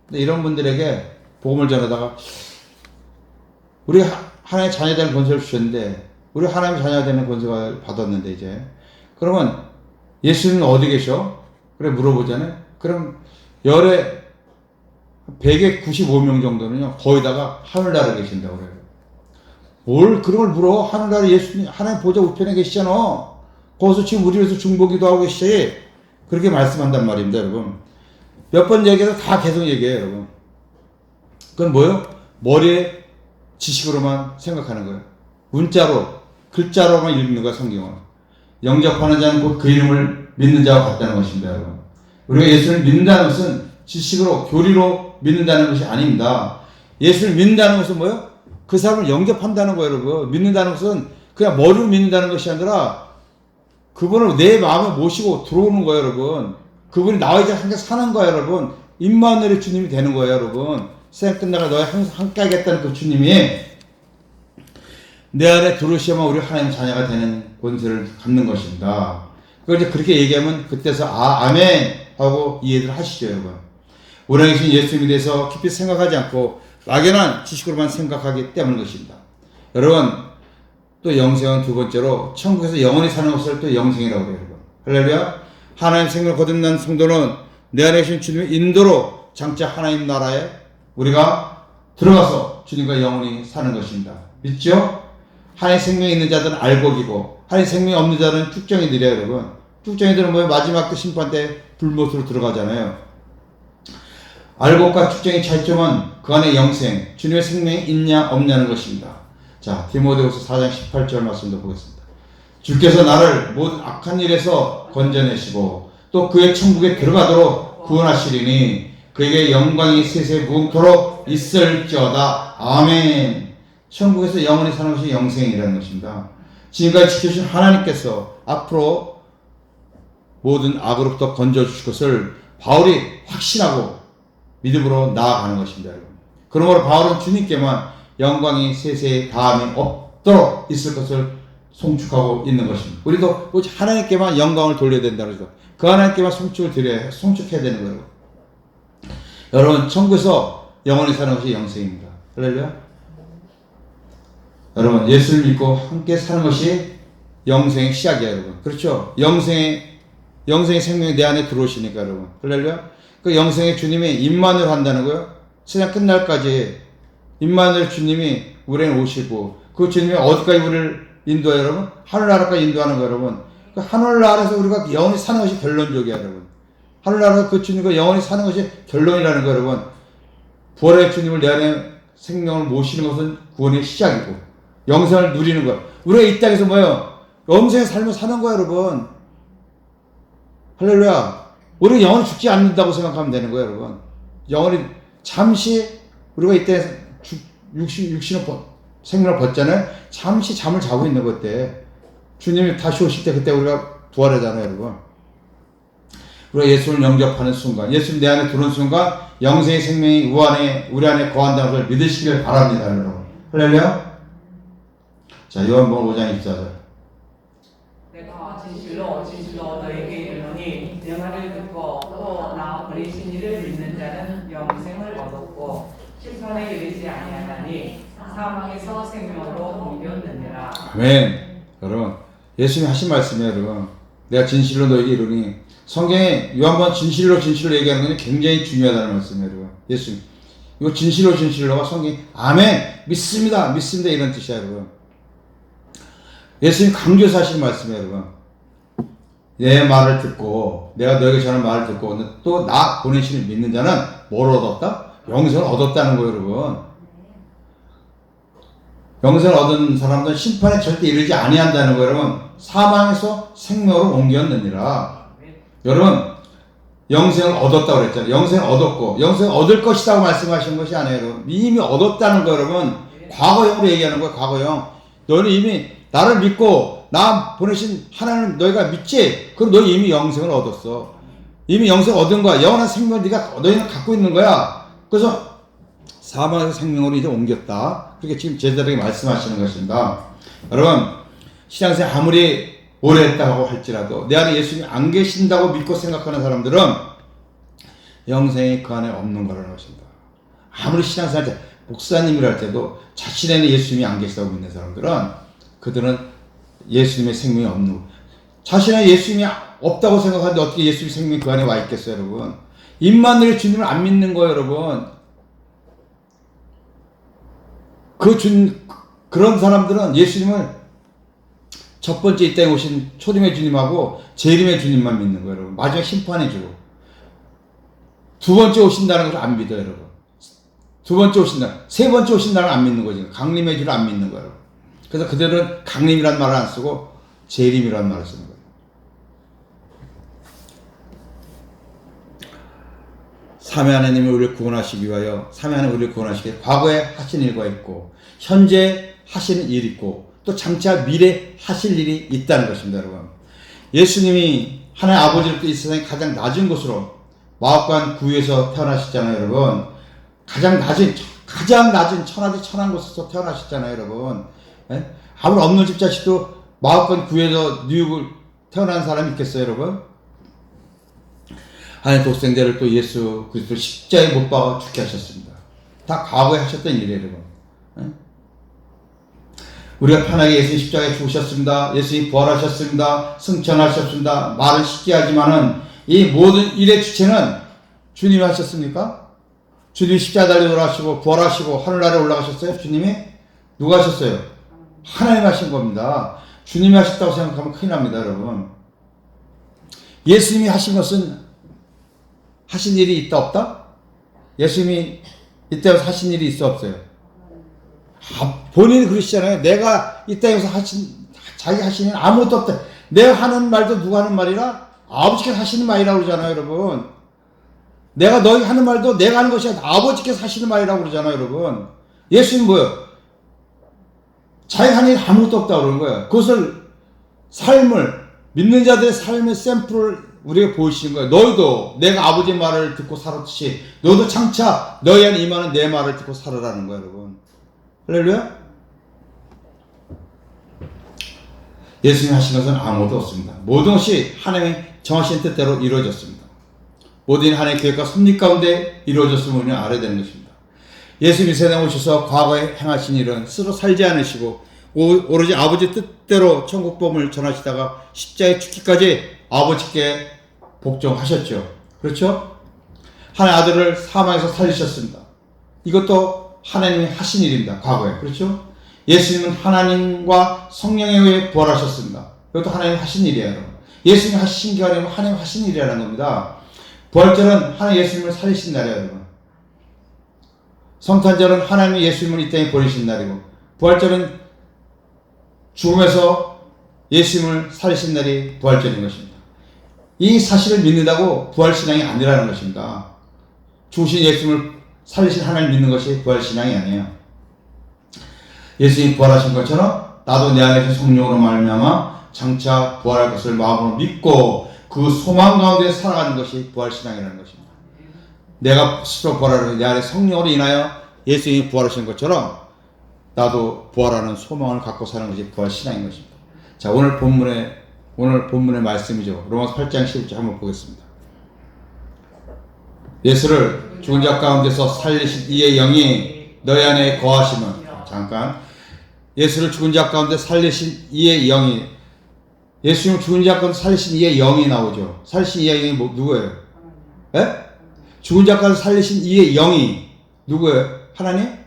Speaker 1: 근데 이런 분들에게 복음을 전하다가 우리 하나님의 자녀 되는 권세를 주셨는데, 우리 하나님의 자녀가 되는 권세를 받았는데, 이제 그러면 예수님은 어디 계셔? 그래 물어보잖아요. 그럼 열에 195명 정도는요, 거의다가 하늘나라에 계신다고 그래요. 뭘 그런 걸 물어? 하늘나라 예수님 하나님 보좌 우편에 계시잖아. 거기서 지금 우리 위해서 중보기도 하고 계시지. 그렇게 말씀한단 말입니다, 여러분. 몇 번 얘기해도 다 계속 얘기해요, 여러분. 그건 뭐예요? 머리에 지식으로만 생각하는 거예요. 문자로, 글자로만 읽는 거야, 성경을. 영접하는 자는 곧 그 이름을 믿는 자와 같다는 것입니다, 여러분. 우리가 예수를 믿는다는 것은 지식으로, 교리로 믿는다는 것이 아닙니다. 예수를 믿는다는 것은 뭐예요? 그 사람을 영접한다는 거예요, 여러분. 믿는다는 것은 그냥 머리로 믿는다는 것이 아니라 그분을 내 마음에 모시고 들어오는 거예요, 여러분. 그분이 나와 이제 함께 사는 거예요, 여러분. 임마누엘의 주님이 되는 거예요, 여러분. 세상 끝나가 너희 함께 하겠다는 그 주님이 내 안에 들어오시면 우리 하나님 자녀가 되는 권세를 갖는 것입니다. 그걸 이제 그렇게 얘기하면 그때서 아멘 하고 이해를 하시죠, 여러분. 우리 계신 예수님에 대해서 깊이 생각하지 않고 막연한 지식으로만 생각하기 때문인 것입니다. 여러분, 또 영생은 두 번째로 천국에서 영원히 사는 것을 또 영생이라고 해요, 여러분. 할렐루야. 하나님 생명을 거듭난 성도는 내 안에 계신 주님의 인도로 장차 하나님 나라에 우리가 들어가서 주님과 영원히 사는 것입니다. 믿죠? 하나님 생명이 있는 자들은 알곡이고 하나님 생명이 없는 자들은 쭉정이들이에요, 여러분. 쭉정이들은 뭐예요? 마지막 때 심판 때 불못으로 들어가잖아요. 알곡과 쭉정의 차이점은 그 안에 영생, 주님의 생명이 있냐 없냐는 것입니다. 자, 디모데후서 4장 18절 말씀도 보겠습니다. 주께서 나를 모든 악한 일에서 건져내시고 또 그의 천국에 들어가도록 구원하시리니 그에게 영광이 세세 무궁토록 있을지어다. 아멘. 천국에서 영원히 사는 것이 영생이라는 것입니다. 지금까지 지켜주신 하나님께서 앞으로 모든 악으로부터 건져주실 것을 바울이 확신하고 믿음으로 나아가는 것입니다, 여러분. 그러므로 바울은 주님께만 영광이 세세히 다함이 없도록 있을 것을 송축하고 있는 것입니다. 우리도 오직 하나님께만 영광을 돌려야 된다는 거죠. 그 하나님께만 송축해야 되는 거예요. 여러분, 천국에서 영원히 사는 것이 영생입니다. 할렐루야. 여러분, 예수를 믿고 함께 사는 것이 영생의 시작이에요, 여러분. 그렇죠? 영생의 생명이 내 안에 들어오시니까, 여러분. 할렐루야. 그 영생의 주님이 임마누엘 한다는 거예요. 세상 끝날까지 임마누엘 주님이 우리는 오시고 그 주님이 어디까지 우리를 인도해요, 여러분? 하늘나라까지 인도하는 거예요, 여러분. 그 하늘나라에서 우리가 영원히 사는 것이 결론적이야, 여러분. 하늘나라에서 그 주님과 영원히 사는 것이 결론이라는 거예요, 여러분. 부활의 주님을 내 안에 생명을 모시는 것은 구원의 시작이고 영생을 누리는 거예요. 우리가 이 땅에서 뭐예요? 영생의 삶을 사는 거예요, 여러분. 할렐루야. 우리가 영원히 죽지 않는다고 생각하면 되는 거예요, 여러분. 영원히 잠시 우리가 이때 육신의 생명을 벗잖아요. 잠시 잠을 자고 있는 것 때 주님이 다시 오실 때 그때 우리가 부활하잖아요, 여러분. 우리가 예수를 영접하는 순간, 예수님 내 안에 들어온 순간 영생의 생명이 우리 안에 거한다는 것을 믿으시길 바랍니다, 여러분. 할렐루야. 자, 요한복음 5장 24절.
Speaker 2: 내가 진실로 너에게 이르노니 내 말을 듣고 또 나 보내신 이를 믿는 자는 영생을 얻었고 심판에 이르지 아니하나니 사망에서 생명으로 옮겼느니라.
Speaker 1: 아멘. 여러분, 예수님이 하신 말씀이에요, 여러분. 내가 진실로 너에게 이르니, 성경에 요한번 진실로 얘기하는 건 굉장히 중요하다는 말씀이에요, 여러분. 예수님. 이거 진실로가 성경이 아멘, 믿습니다 이런 뜻이야, 여러분. 예수님 강조해서 하신 말씀이에요, 여러분. 내 말을 듣고 내가 너에게 전한 말을 듣고 또 나 보내시는 믿는 자는 뭘 얻었다? 영생을 얻었다는 거예요, 여러분. 영생을 얻은 사람들은 심판에 절대 이르지 아니한다는 거예요, 여러분. 사망에서 생명으로 옮겼느니라. 여러분, 영생을 얻었다고 그랬잖아요. 영생을 얻었고 영생을 얻을 것이라고 말씀하신 것이 아니에요, 여러분. 이미 얻었다는 거예요, 여러분. 과거형으로 얘기하는 거예요, 과거형. 너는 이미 나를 믿고 나 보내신 하나님 너희가 믿지? 그럼 너희 이미 영생을 얻었어. 이미 영생을 얻은 거야. 영원한 생명을 너희는 갖고 있는 거야. 그래서 사망에서 생명으로 이제 옮겼다. 그렇게 지금 제자들에게 말씀하시는 것입니다. 여러분, 신앙생활 아무리 오래 했다고 할지라도 내 안에 예수님이 안 계신다고 믿고 생각하는 사람들은 영생이 그 안에 없는 거라는 것입니다. 아무리 신앙생활 때 목사님이라 할 때도 자신에는 예수님이 안 계시다고 믿는 사람들은 그들은 예수님의 생명이 없는 거예요. 자신은 예수님이 없다고 생각하는데 어떻게 예수님의 생명이 그 안에 와 있겠어요, 여러분. 임마누엘 주님을 안 믿는 거예요, 여러분. 그런 사람들은 예수님을 첫 번째 이 땅에 오신 초림의 주님하고 재림의 주님만 믿는 거예요, 여러분. 마지막 심판의 주로. 두 번째 오신다는 걸 안 믿어요, 여러분. 두 번째 오신다. 세 번째 오신다는 걸 안 믿는 거죠. 강림의 주를 안 믿는 거예요. 그래서 그들은 강림이라는 말을 안 쓰고 재림이라는 말을 쓰는 거예요. 삼위 하나님이 우리를 구원하시기 위하여, 삼위 하나님 우리를 구원하시기 위해 과거에 하신 일과 있고, 현재 하시는 일이 있고, 또 장차 미래 하실 일이 있다는 것입니다, 여러분. 예수님이 하나님 아버지로부터 이 세상에 가장 낮은 곳으로 마옥간 구유에서 태어나셨잖아요, 여러분. 가장 낮은 천하디 천한 곳에서 태어나셨잖아요, 여러분. 예? 아무리 없는 집 자식도 마옥간 구유에서 뉴욕을 태어난 사람이 있겠어요, 여러분? 하나님 독생자를 또 예수 그리스도 십자가에 못 박아 죽게 하셨습니다. 다 과거에 하셨던 일이에요, 여러분. 예? 우리가 편하게 예수님 십자가에 죽으셨습니다. 예수님 부활하셨습니다. 승천하셨습니다. 말은 쉽게 하지만은 이 모든 일의 주체는 주님이 하셨습니까? 주님이 십자가 달려 돌아가시고 부활하시고 하늘나라에 올라가셨어요? 주님이? 누가 하셨어요? 하나님 하신 겁니다. 주님이 하셨다고 생각하면 큰일 납니다, 여러분. 예수님이 하신 것은 하신 일이 있다 없다? 예수님이 이때에서 하신 일이 있어 없어요? 본인이 그러시잖아요. 내가 이 땅에서 자기 하시는 아무것도 없다. 내가 하는 말도 누가 하는 말이라? 아버지께서 하시는 말이라고 그러잖아요, 여러분. 내가 너희 하는 말도 내가 하는 것이 아니라 아버지께서 하시는 말이라고 그러잖아요, 여러분. 예수님 뭐예요? 자기 하는 일 아무것도 없다고 그러는 거예요. 그것을 믿는 자들의 삶의 샘플을 우리가 보이시는 거예요. 너희도 내가 아버지의 말을 듣고 살았듯이 너도 장차 너희 안에 임하는 내 말을 듣고 살아라는 거예요, 여러분. 할렐루야? 예수님이 하신 것은 아무것도 없습니다. 모든 것이 하나님의 정하신 뜻대로 이루어졌습니다. 모든 하나님의 계획과 섭리 가운데 이루어졌음을 우리는 알아야 되는 것입니다. 예수님이 세상에 오셔서 과거에 행하신 일은 스스로 살지 않으시고 오로지 아버지 뜻대로 천국복음을 전하시다가 십자가에 죽기까지 아버지께 복종하셨죠. 그렇죠? 하나님의 아들을 사망에서 살리셨습니다. 이것도 하나님이 하신 일입니다. 과거에. 그렇죠? 예수님은 하나님과 성령에 의해 부활하셨습니다. 이것도 하나님이 하신 일이에요. 예수님이 하신 게 아니고 하나님이 하신 일이라는 겁니다. 부활절은 하나님 예수님을 살리신 날이에요, 여러분. 성탄절은 하나님이 예수님을 이 땅에 보내신 날이고, 부활절은 죽음에서 예수님을 살리신 날이 부활절인 것입니다. 이 사실을 믿는다고 부활신앙이 아니라는 것입니다. 죽으신 예수님을 살리신 하나님을 믿는 것이 부활신앙이 아니에요. 예수님이 부활하신 것처럼 나도 내 안에 계신 성령으로 말미암아 장차 부활할 것을 마음으로 믿고 그 소망 가운데 살아가는 것이 부활신앙이라는 것입니다. 내가 스스로 부활하는 내 안에 성령으로 인하여 예수님이 부활하신 것처럼 나도 부활하는 소망을 갖고 사는 것이 부활신앙인 것입니다. 자, 오늘 본문의 말씀이죠. 로마서 8장 11절 한번 보겠습니다. 예수를 죽은 자 가운데서 살리신 이의 영이 너희 안에 거하시면, 잠깐, 예수를 죽은 자 가운데 살리신 이의 영이, 예수님을 죽은 자 가운데 살리신 이의 영이 나오죠. 살리신 이의 영이 누구예요? 예? 죽은 자 가운데 살리신 이의 영이 누구예요? 하나님?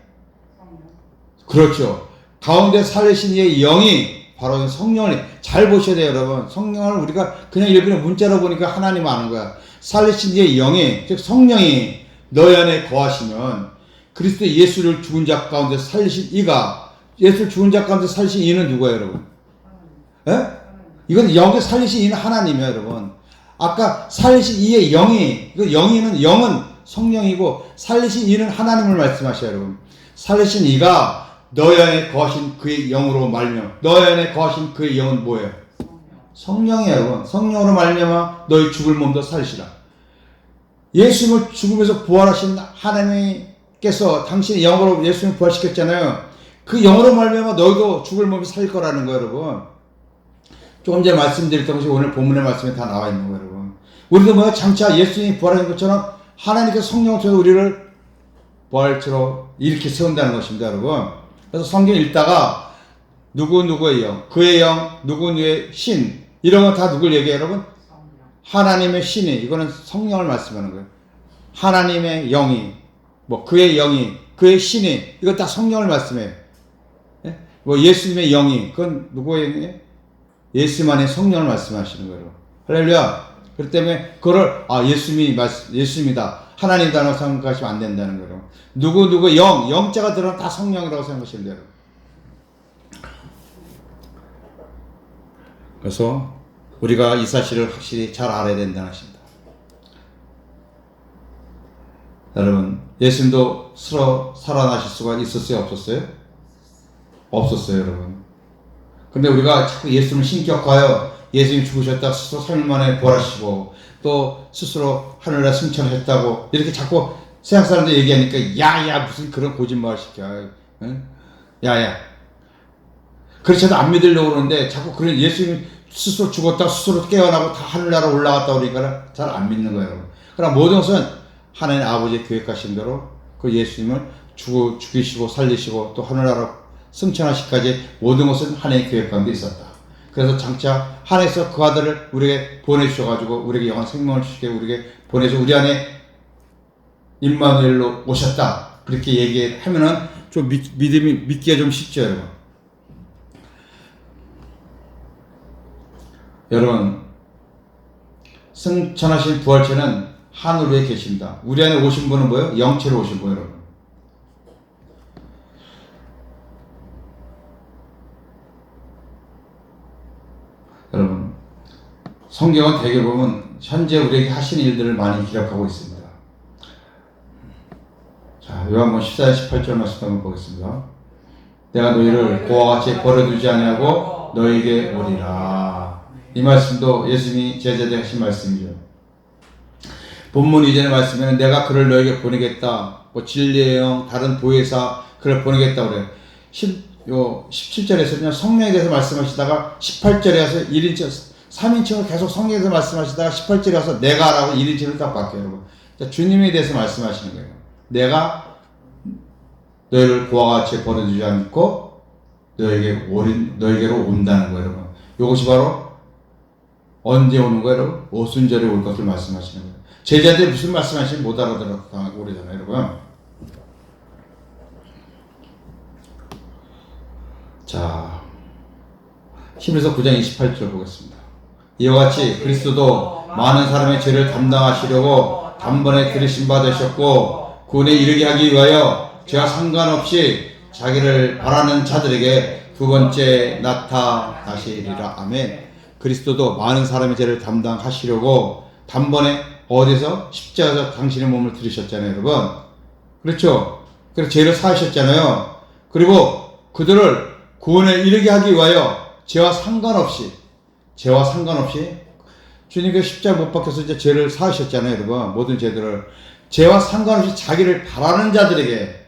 Speaker 1: 그렇죠. 가운데 살리신 이의 영이 바로 성령을, 잘 보셔야 돼요, 여러분. 성령을 우리가 그냥 읽으면 문자로 보니까 하나님 아는 거야. 살리신 이의 영이, 즉 성령이 너희 안에 거하시면 그리스도 예수를 죽은 자 가운데 살리신 이가, 예수를 죽은 자 가운데 살리신 이는 누구예요, 여러분? 예? 이건 여기 살리신 이는 하나님이에요, 여러분. 아까 살리신 이의 영이, 그 영은 성령이고 살리신 이는 하나님을 말씀하셔요, 여러분. 살리신 이가 너희 안에 거하신 그의 영으로 말미암아, 너희 안에 거하신 그의 영은 뭐예요? 성령이에요, 여러분. 성령으로 말미암아 너희 죽을 몸도 살리시라. 예수님을 죽음에서 부활하신 하나님께서 당신의 영으로 예수님을 부활시켰잖아요. 그 영으로 말미암아 너희도 죽을 몸이 살릴 거라는 거예요, 여러분. 조금 전에 말씀드렸던 것이 오늘 본문의 말씀에 다 나와 있는 거예요, 여러분. 우리도 뭐야, 장차 예수님이 부활하신 것처럼 하나님께서 성령을 통해서 우리를 부활처럼 이렇게 세운다는 것입니다, 여러분. 그래서 성경 읽다가 누구의 영, 그의 영, 누구의 신, 이런 건 다 누굴 얘기해요, 여러분? 하나님의 신이, 이거는 성령을 말씀하는 거예요. 하나님의 영이, 그의 영이, 그의 신이, 이건 다 성령을 말씀해요. 예? 예수님의 영이, 그건 누구의 영이에요? 예수만의 성령을 말씀하시는 거예요. 할렐루야. 그렇기 때문에 그거를 예수님이다. 하나님이라고 생각하시면 안 된다는 거예요. 누구 영자가 들어가면 다 성령이라고 생각하시면 돼요. 그래서 우리가 이 사실을 확실히 잘 알아야 된다는 것입니다. 여러분, 예수님도 스스로 살아나실 수가 있었어요? 없었어요? 없었어요, 여러분. 근데 우리가 자꾸 예수님을 신격화하여 예수님 죽으셨다 스스로 3일 만에 부활하시고 또 스스로 하늘나라 승천하셨다고 이렇게 자꾸 세상 사람들 얘기하니까 야야 무슨 그런 거짓말 시켜. 응? 야야. 그렇지도 안 믿으려고 그러는데 자꾸 그런 예수님 스스로 죽었다 스스로 깨어나고 다 하늘나라 올라갔다 그러니까 잘 안 믿는 거예요. 그러나 모든 것은 하나님 아버지의 계획하신 대로 그 예수님을 죽이시고 살리시고 또 하늘나라 승천하시기까지 모든 것은 하나님의 계획 가운데 있었다. 그래서 장차 하나님께서 그 아들을 우리에게 보내주셔가지고 우리에게 영원 생명을 주시게 우리에게 보내서 우리 안에 임마누엘로 오셨다. 그렇게 얘기하면은 좀 믿기가 좀 쉽죠, 여러분. 여러분, 승천하신 부활체는 하늘 위에 계십니다. 우리 안에 오신 분은 뭐예요? 영체로 오신 거예요, 여러분. 여러분, 성경은 대개 보면 현재 우리에게 하신 일들을 많이 기록하고 있습니다. 자, 요한복음 14장 18절 말씀 한번 보겠습니다. 내가 너희를 고와 같이 버려두지 아니하고 너희에게 오리라. 이 말씀도 예수님이 제자들에게 하신 말씀이죠. 본문 이전의 말씀에는 내가 그를 너에게 보내겠다. 뭐 진리의 영, 다른 보혜사 그를 보내겠다 그래요. 17절에서는 성령에 대해서 말씀하시다가 18절에 와서 1인칭, 3인칭으로 계속 성령에 대해서 말씀하시다가 18절에 와서 내가라고 1인칭을 딱 바뀌어요, 여러분. 자, 주님에 대해서 말씀하시는 거예요. 내가 너희를 고와 같이 버려두지 않고 너에게로 온다는 거예요, 여러분. 이것이 바로 언제 오는 거예요, 여러분? 오순절에 올 것을 말씀하시는 거예요. 제자들이 무슨 말씀하시는지 못 알아들었다고 그러잖아요, 여러분. 자, 히브리서 9장 28절 보겠습니다. 이와 같이 그리스도도 많은 사람의 죄를 담당하시려고 단번에 들으심 받으셨고 구원에 이르게 하기 위하여 죄와 상관없이 자기를 바라는 자들에게 두 번째 나타나시리라. 아멘. 그리스도도 많은 사람의 죄를 담당하시려고 단번에 어디서 십자가에서 당신의 몸을 들으셨잖아요, 여러분. 그렇죠? 그래서 죄를 사하셨잖아요. 그리고 그들을 구원에 이르게 하기 위하여 죄와 상관없이 주님께서 십자가 못 박혀서 이제 죄를 사하셨잖아요, 여러분. 모든 죄들을 죄와 상관없이 자기를 바라는 자들에게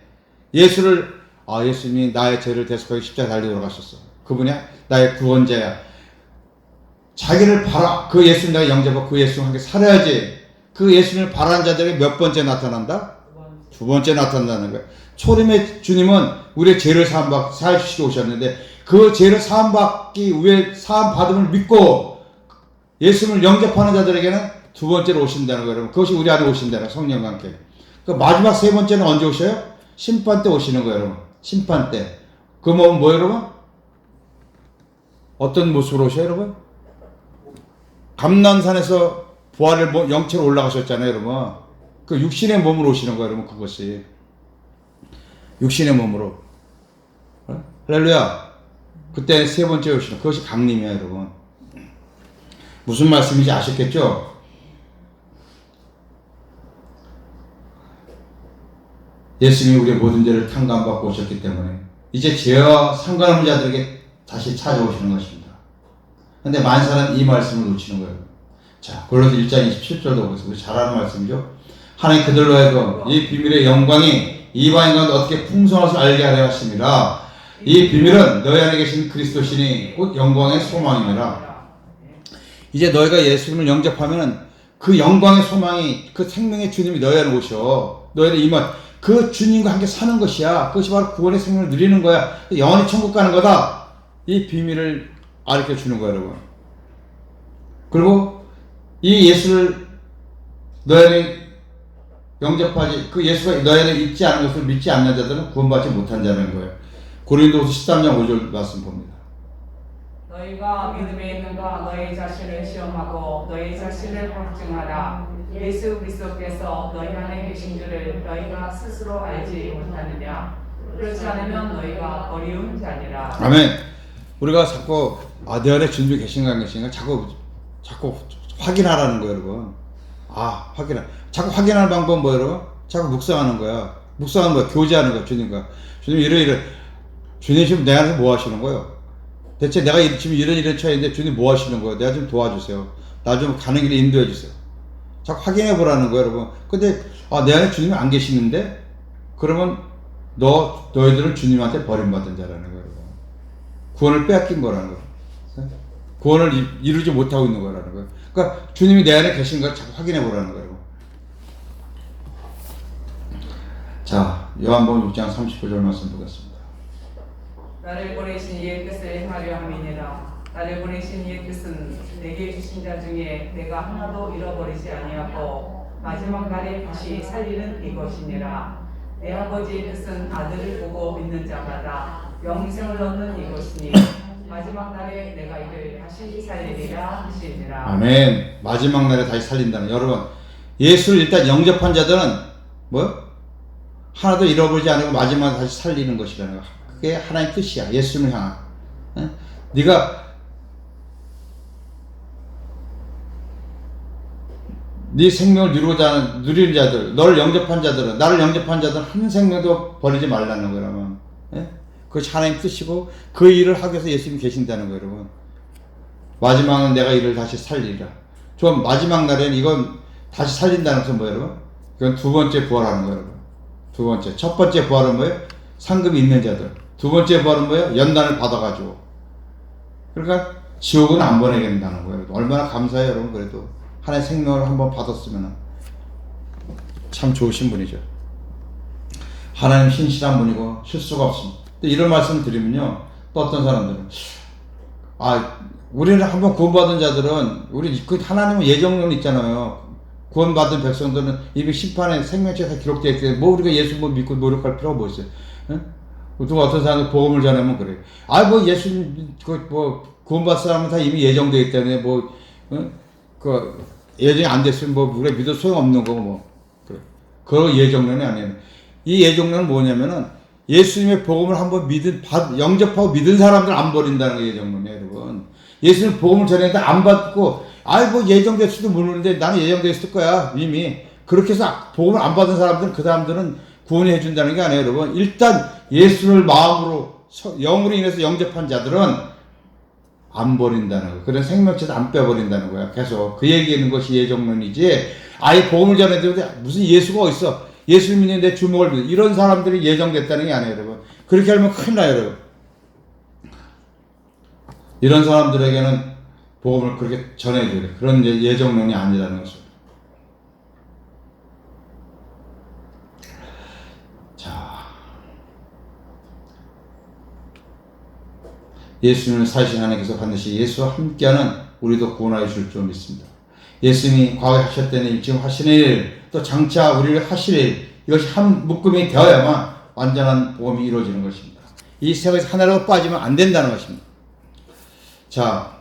Speaker 1: 예수님이 나의 죄를 대속하기 십자가 달려 돌아가셨어. 그분이 나의 구원자야. 자기를 그 예수님 내가 영접하고 그 예수님과 함께 살아야지. 그 예수님을 바라는 자들에게 몇 번째 나타난다? 두 번째 나타난다는 거예요. 초림의 주님은 우리의 죄를 사하시고 오셨는데 그 죄를 사함 받음을 믿고 예수님을 영접하는 자들에게는 두 번째로 오신다는 거예요. 그것이 우리 안에 오신다는 거예요. 성령과 함께. 그 마지막 세 번째는 언제 오셔요? 심판 때 오시는 거예요, 여러분. 심판 때. 그 몸은 뭐예요, 여러분? 어떤 모습으로 오셔요, 여러분? 감난산에서 부활을 영체로 올라가셨잖아요, 여러분. 그 육신의 몸으로 오시는 거예요, 여러분. 그것이 육신의 몸으로. 할렐루야. 그때 세 번째 오시는 그것이 강림이야, 여러분. 무슨 말씀인지 아셨겠죠? 예수님이 우리의 모든 죄를 탕감받고 오셨기 때문에 이제 죄와 상관없는 자들에게 다시 찾아오시는 것입니다. 근데 만사는 이 말씀을 놓치는 거예요. 자, 골로새 1장 27절도 보겠습니다. 우리 잘 아는 말씀이죠. 하나님 그들로 하여금 이 비밀의 영광이 이방인 가운데 어떻게 풍성해서 알게 하려 하심이라. 이 비밀은 너희 안에 계신 그리스도시니 곧 영광의 소망이니라. 이제 너희가 예수님을 영접하면 그 영광의 소망이 그 생명의 주님이 너희 안에 오셔. 너희는 이만 그 주님과 함께 사는 것이야. 그것이 바로 구원의 생명을 누리는 거야. 영원히 천국 가는 거다. 이 비밀을 가르쳐 주는 거야, 여러분. 그리고 이 예수를 너희 안에 영접하지, 그 예수가 너희 안에 있지 않은 것을 믿지 않는 자들은 구원받지 못한 자라는 거예요. 고린도후서 13장 5절 말씀 봅니다.
Speaker 2: 너희가 믿음에 있는가 너희 자신을 시험하고 너희 자신을 확증하라. 예수 그리스도께서 너희 안에 계신 줄을 너희가 스스로 알지 못하느냐. 그렇지 않으면 너희가 어리운 자니라.
Speaker 1: 아멘. 우리가 자꾸 내 안에 주님이 계신가 안 계신가 자꾸 확인하라는 거예요, 여러분. 자꾸 확인하는 방법은 뭐예요, 여러분? 자꾸 묵상하는 거야. 묵상하는 거야. 교제하는 거야, 주님과. 주님 이래. 주님 지금 내 안에서 뭐 하시는 거예요? 대체 내가 지금 이런 처해인데 주님 뭐 하시는 거예요? 내가 좀 도와주세요. 나 좀 가는 길에 인도해 주세요. 자꾸 확인해 보라는 거예요, 여러분. 근데 내 안에 주님이 안 계시는데 그러면 너희들은 주님한테 버림받은 자라는 거예요, 여러분. 구원을 빼앗긴 거라는 거예요. 구원을 이루지 못하고 있는 거라는 거예요. 그러니까 주님이 내 안에 계신 걸 자꾸 확인해 보라는 거예요. 자, 요한복음 6장 39절 말씀 보겠습니다.
Speaker 2: 나를 보내신 이의 뜻을 행하려 함이니라. 나를 보내신 이의 뜻은 내게 주신 자 중에 내가 하나도 잃어버리지 아니하고 마지막 날에 다시 살리는 이것이니라. 내 아버지의 뜻은 아들을 보고 믿는 자마다 영생을 얻는 이것이니 마지막 날에 내가 이를 다시 살리리라 하시니라.
Speaker 1: 아멘. 마지막 날에 다시 살린다는, 여러분, 예수를 일단 영접한 자들은 하나도 잃어버리지 않고 마지막에 다시 살리는 것이라는 거. 그게 하나님의 뜻이야. 예수님을 향한. 네가 네 생명을 누리는 자들, 너를 영접한 자들은, 나를 영접한 자들은 한 생명도 버리지 말라는 거라면, 그것이 하나님의 뜻이고 그 일을 하기 위해서 예수님이 계신다는 거예요, 여러분. 마지막은 내가 이를 다시 살리리라. 좀 마지막 날에는 이건 다시 살린다는 것은 뭐예요, 여러분? 이건 두 번째 부활하는 거예요, 여러분. 두 번째. 첫 번째 부활은 뭐예요? 상급이 있는 자들. 두 번째 부활은 뭐예요? 연단을 받아가지고. 그러니까 지옥은 안 보내게 된다는 거예요. 얼마나 감사해요, 여러분. 그래도 하나의 생명을 한번 받았으면 참 좋으신 분이죠. 하나님 신실한 분이고 실수가 없습니다. 이런 말씀을 드리면요, 또 어떤 사람들은 우리는 한번 구원받은 자들은 하나님은 예정론 있잖아요. 구원받은 백성들은 이미 심판의 생명책에 기록되어 있기 때문에 우리가 예수 믿고 노력할 필요가 뭐 있어요? 또 어떤 사람들 복음을 전하면 그래요. 예수님 구원받은 사람은 다 이미 예정되어 있기 때문에 예정이 안 됐으면 우리가 믿어 소용없는 거고 그래. 그 예정론이 아니에요. 이 예정론은 뭐냐면은 예수님의 복음을 한번 영접하고 믿은 사람들 안 버린다는 게 예정론이에요, 여러분. 예수님 복음을 전했는데 안 받고 예정됐을지도 모르는데 나는 예정됐을 거야 이미. 그렇게 해서 복음을 안 받은 사람들은 그 사람들은 구원해 준다는 게 아니에요, 여러분. 일단 예수를 마음으로 영으로 인해서 영접한 자들은 안 버린다는 거예요. 그런 생명체도 안 빼버린다는 거야. 계속 그 얘기하는 것이 예정론이지. 복음을 전했는데 무슨 예수가 어딨어? 예수 믿는 내 주먹을 믿어. 이런 사람들이 예정됐다는 게 아니에요, 여러분. 그렇게 하면 큰일 나요, 여러분. 이런 사람들에게는 복음을 그렇게 전해줘야 돼. 그런 예정론이 아니라는 것을. 자, 예수님을 사신 하나님께서 반드시 예수와 함께하는 우리도 구원하여 줄 줄 믿습니다. 예수님이 과거에 하셨던 일, 지금 하시는 일, 또 장차 우리를 하실 일, 이것이 한 묶음이 되어야만 완전한 복음이 이루어지는 것입니다. 이 세 가지 하나라도 빠지면 안 된다는 것입니다. 자,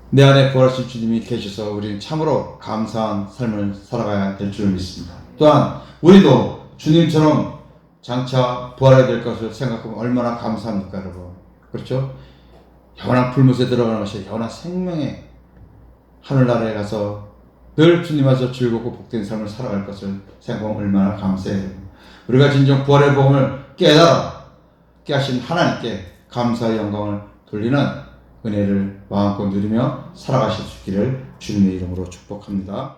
Speaker 1: 내 안에 부활하신 주님이 계셔서 우리는 참으로 감사한 삶을 살아가야 될 줄 믿습니다. 또한 우리도 주님처럼 장차 부활해야 될 것을 생각하면 얼마나 감사합니까, 여러분. 그렇죠? 영원한 불못에 들어가는 것이 영원한 생명의 하늘나라에 가서 늘 주님 앞에서 즐겁고 복된 삶을 살아갈 것을 생각하면 얼마나 감사해요. 우리가 진정 부활의 복음을 깨하신 하나님께 감사의 영광을 돌리는 은혜를 마음껏 누리며 살아가실 수 있기를 주님의 이름으로 축복합니다.